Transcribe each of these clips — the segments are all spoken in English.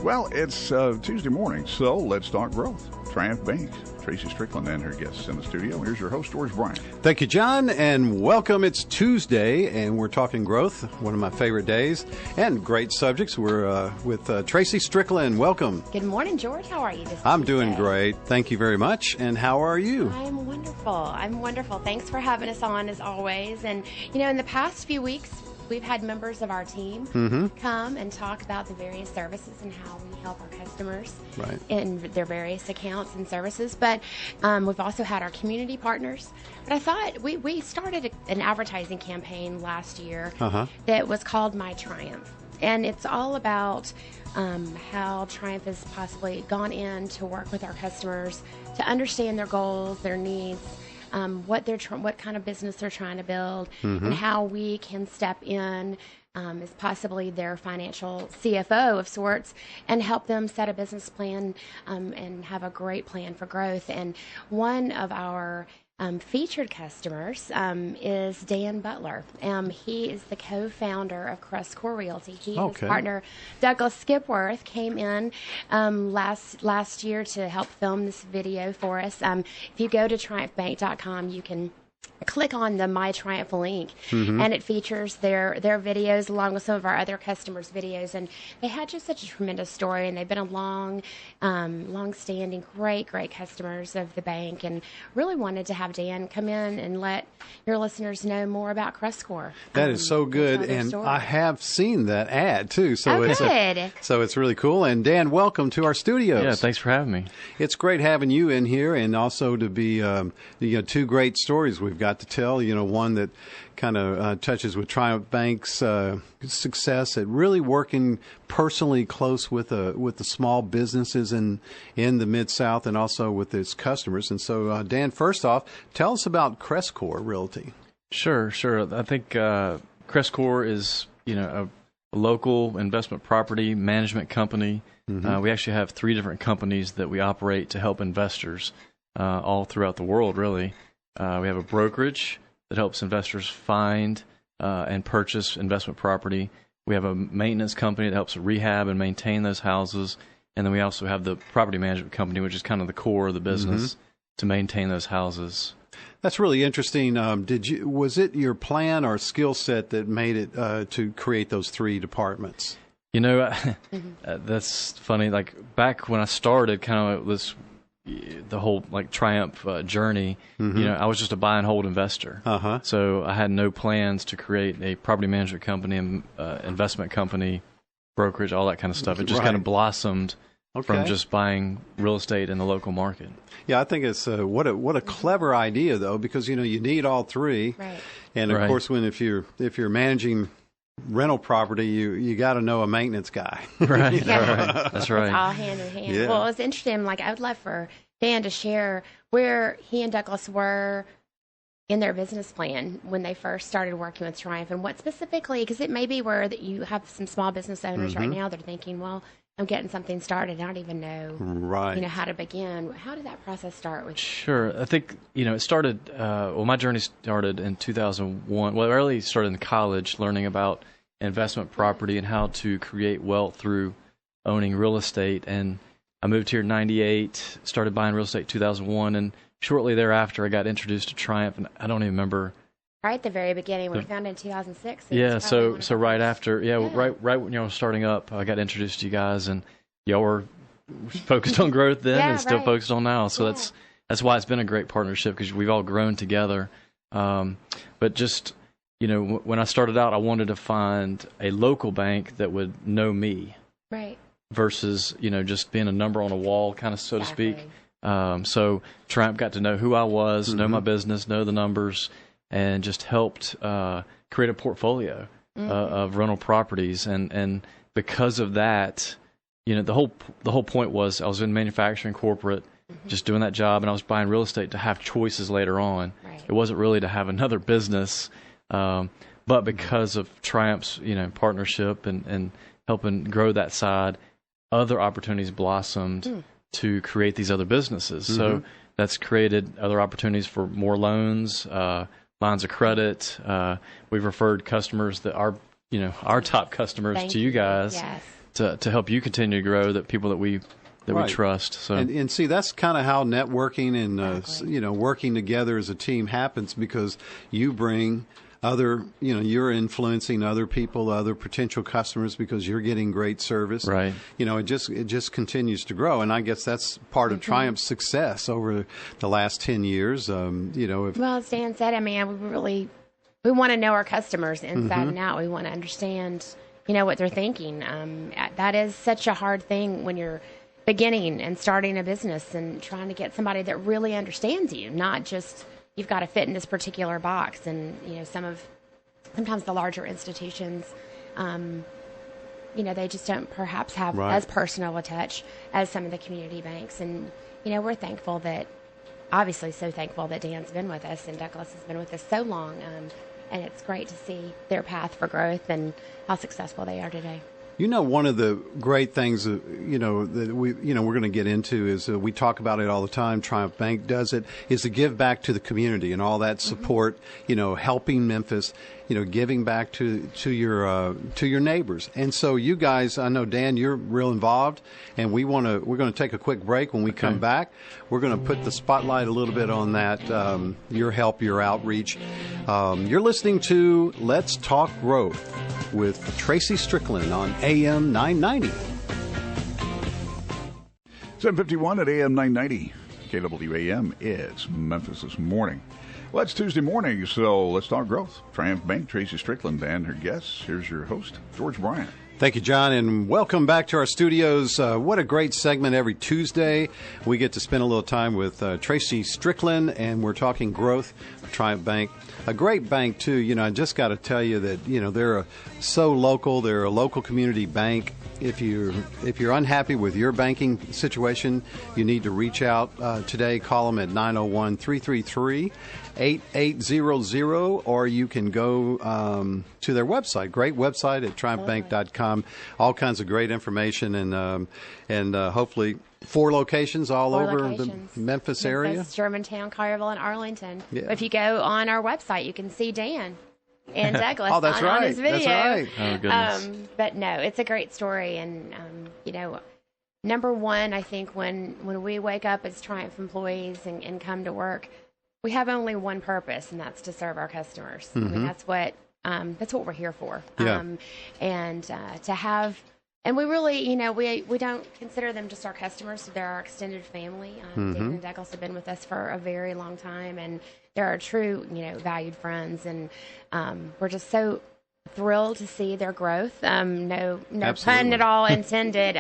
Well, it's Tuesday morning, so let's talk growth. Triumph Bank. Tracy Strickland and her guests in the studio. Here's your host, George Bryant. Thank you, John, and welcome. It's Tuesday, and we're talking growth, one of my favorite days, and great subjects. We're with Tracy Strickland. Welcome. Good morning, George. How are you this I'm doing great. Thank you very much. And how are you? I'm wonderful. Thanks for having us on, as always. And, you know, in the past few weeks, we've had members of our team come and talk about the various services and how we help our customers in their various accounts and services. But we've also had our community partners. But I thought we started an advertising campaign last year that was called My Triumph. And it's all about how Triumph has possibly gone in to work with our customers to understand their goals, their needs, what kind of business they're trying to build, and how we can step in as possibly their financial CFO of sorts and help them set a business plan and have a great plan for growth. And one of our featured customers is Dan Butler. He is the co-founder of CrestCore Realty. He and his partner Douglas Skipworth came in last year to help film this video for us. If you go to triumphbank.com, you can click on the My Triumph link, and it features their videos along with some of our other customers' videos. And they had just such a tremendous story, and they've been a long-standing, great customers of the bank, and really wanted to have Dan come in and let your listeners know more about CrestCore. That is so good, and story. I have seen that ad too. So it's really cool. And Dan, welcome to our studios. Yeah, thanks for having me. It's great having you in here, and also to be two great stories we've got to tell. One that kind of touches with Triumph Bank's success at really working personally close with the small businesses in the Mid-South and also with its customers. And so, Dan, first off, tell us about CrestCore Realty. Sure. I think CrestCore is a local investment property management company. We actually have 3 different companies that we operate to help investors all throughout the world, really. We have a brokerage that helps investors find and purchase investment property. We have a maintenance company that helps rehab and maintain those houses. And then we also have the property management company, which is kind of the core of the business to maintain those houses. That's really interesting. Was it your plan or skill set that made it to create those 3 departments? That's funny. Like back when I started, kind of the whole Triumph journey, I was just a buy and hold investor. So I had no plans to create a property management company, investment company, brokerage, all that kind of stuff. It just kind of blossomed from just buying real estate in the local market. Yeah, I think it's what a clever idea though, because you need all 3, and of course if you're managing rental property, you got to know a maintenance guy. Right. That's right. It's all hand in hand. Yeah. Well, it's interesting. I would love for Dan to share where he and Douglas were in their business plan when they first started working with Triumph, and what specifically, because it may be where that you have some small business owners right now that are thinking, well, I'm getting something started. I don't even know, how to begin. How did that process start with you? Sure. I think, it started, my journey started in 2001. Well, it really started in college, learning about investment property and how to create wealth through owning real estate. And I moved here in 98, started buying real estate in 2001. And shortly thereafter, I got introduced to Triumph. And I don't even remember. Right at the very beginning, we were founded in 2006. So right after, right when y'all were starting up, I got introduced to you guys, and y'all were focused on growth then and still focused on now. So that's why it's been a great partnership, because we've all grown together. But just, when I started out, I wanted to find a local bank that would know me. Right. Versus, just being a number on a wall, kind of, so to speak. So Triumph got to know who I was, know my business, know the numbers, and just helped create a portfolio of rental properties. And because of that, the whole point was I was in manufacturing, corporate, just doing that job, and I was buying real estate to have choices later on. Right. It wasn't really to have another business, but because of Triumph's partnership and helping grow that side, other opportunities blossomed to create these other businesses. So that's created other opportunities for more loans, lines of credit. We've referred customers that are, our top customers to you guys. Yes. to help you continue to grow. That people that we trust. So and see, that's kind of how networking and Exactly. working together as a team happens, because you bring other, you're influencing other people, other potential customers, because you're getting great service. Right. It just continues to grow, and I guess that's part of Triumph's success over the last 10 years. Well, as Dan said, I mean, we want to know our customers inside and out. We want to understand, what they're thinking. That is such a hard thing when you're beginning and starting a business and trying to get somebody that really understands you, not just you've got to fit in this particular box. And, sometimes the larger institutions, they just don't perhaps have as personal a touch as some of the community banks. And, we're thankful obviously so thankful that Dan's been with us and Douglas has been with us so long. And it's great to see their path for growth and how successful they are today. One of the great things, that we're going to get into is we talk about it all the time. Triumph Bank does it, is to give back to the community and all that support. Helping Memphis. Giving back to your neighbors. And so you guys, I know Dan, you're real involved, and we're going to take a quick break. When we come back, we're going to put the spotlight a little bit on that. Your help, your outreach. You're listening to Let's Talk Growth with Tracy Strickland on AM 990. 7:51 at AM 990. KWAM is Memphis This Morning. Well, it's Tuesday morning, so let's talk growth. Triumph Bank, Tracy Strickland, and her guests. Here's your host, George Bryant. Thank you, John, and welcome back to our studios. What a great segment every Tuesday. We get to spend a little time with Tracy Strickland, and we're talking growth, Triumph Bank. A great bank, too. I just got to tell you that, they're so local. They're a local community bank. If you're unhappy with your banking situation, you need to reach out today. Call them at 901-333-8800, or you can go to their website. Great website at triumphbank.com. All kinds of great information, and hopefully 4 locations all over the Memphis area. Germantown, Collierville, and Arlington. Yeah. If you go on our website, you can see Dan and Douglas oh, that's right. on his video. That's right. Oh, goodness. But no, it's a great story. And, number one, I think when we wake up as Triumph employees and come to work, we have only one purpose, and that's to serve our customers. I mean, that's what we're here for. Yeah. To have, and we really, we don't consider them just our customers. They're our extended family. Dan and Douglas have been with us for a very long time, and they're our true, valued friends. And we're just so thrilled to see their growth. No pun at all intended.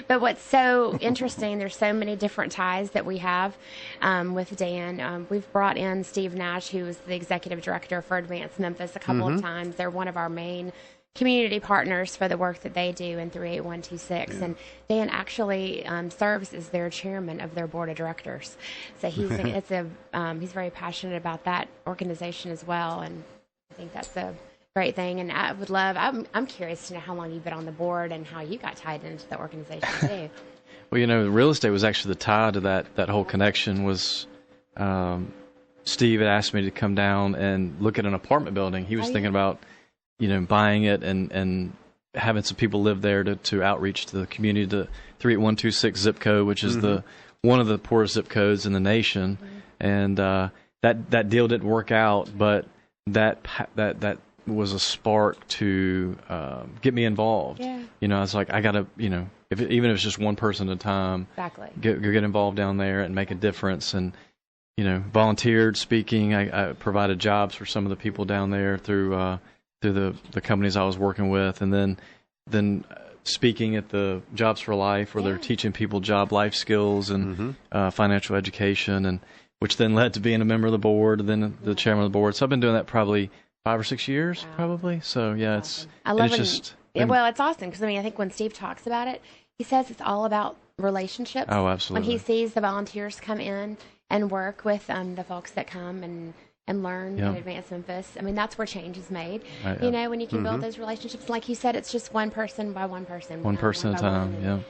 But what's so interesting, there's so many different ties that we have with Dan. We've brought in Steve Nash, who is the executive director for Advanced Memphis, a couple of times. They're one of our main community partners for the work that they do in 38126. And Dan actually serves as their chairman of their board of directors. So he's very passionate about that organization as well. And I think that's a great thing. And I'm curious to know how long you've been on the board and how you got tied into the organization too. Well, real estate was actually the tie to that whole connection. Was Steve had asked me to come down and look at an apartment building. He was thinking about buying it and having some people live there to outreach to the community. The 38126 zip code, which is one of the poorest zip codes in the nation, and that deal didn't work out, but that was a spark to get me involved. Yeah. I was like, I gotta, even if it's just one person at a time, exactly, get involved down there and make a difference. And volunteered speaking. I provided jobs for some of the people down there through the companies I was working with, and then speaking at the Jobs for Life, where they're teaching people job life skills and financial education, and which then led to being a member of the board, and then the chairman of the board. So I've been doing that probably 5 or 6 years, probably. So yeah, awesome. It's awesome because I think when Steve talks about it, he says it's all about relationships. Oh, absolutely. When he sees the volunteers come in and work with the folks that come and learn in Advanced Memphis. That's where change is made. Right, when you can build those relationships. Like you said, it's just one person by one person. One person at a time,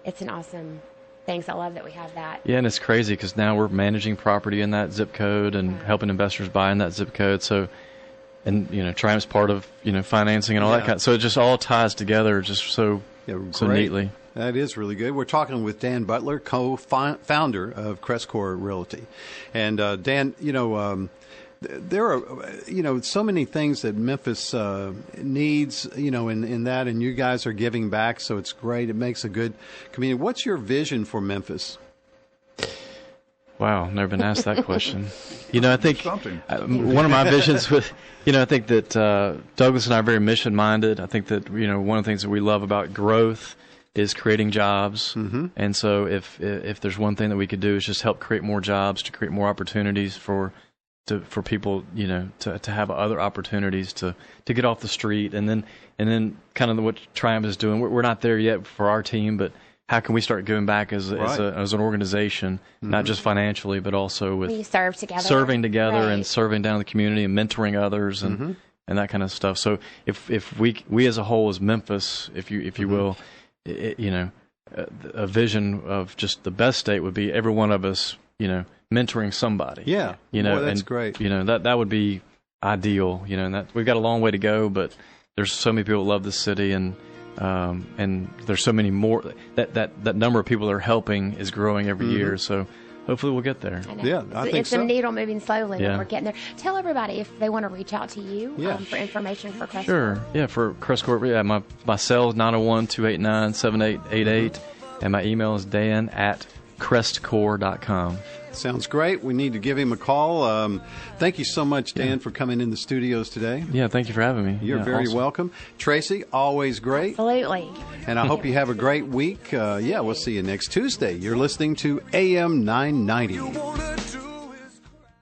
It's an awesome thing. So I love that we have that. Yeah, and it's crazy because now we're managing property in that zip code and helping investors buy in that zip code. So, Triumph's part of financing and all that kind. So it just all ties together just so neatly. That is really good. We're talking with Dan Butler, co-founder of CrestCore Realty. And Dan, there are so many things that Memphis needs in that, and you guys are giving back, so it's great. It makes a good community. What's your vision for Memphis? Wow, never been asked that question. I think one of my visions with, I think that Douglas and I are very mission-minded. I think that, one of the things that we love about growth is creating jobs. Mm-hmm. And so if there's one thing that we could do is just help create more jobs, to create more opportunities for people, to have other opportunities to get off the street. And then kind of what Triumph is doing. We're not there yet for our team, but how can we start giving back as an organization, not just financially, but also with serving together and serving down in the community and mentoring others and that kind of stuff. So if we as a whole, as Memphis, if you will, a vision of just the best state would be every one of us, mentoring somebody. Yeah, that's great. That would be ideal. And that we've got a long way to go, but there's so many people that love this city and there's so many more. That number of people that are helping is growing every year. So hopefully we'll get there. Yeah, I think so. It's a needle moving slowly, but we're getting there. Tell everybody if they want to reach out to you for information for CrestCore. Sure. Yeah, for CrestCore. Yeah, my cell is 901-289-7888, and my email is dan@crestcore.com. Sounds great. We need to give him a call. Thank you so much, Dan, for coming in the studios today. Yeah, thank you for having me. You're very welcome. Tracy, always great. Absolutely. And I hope you have a great week. We'll see you next Tuesday. You're listening to AM 990.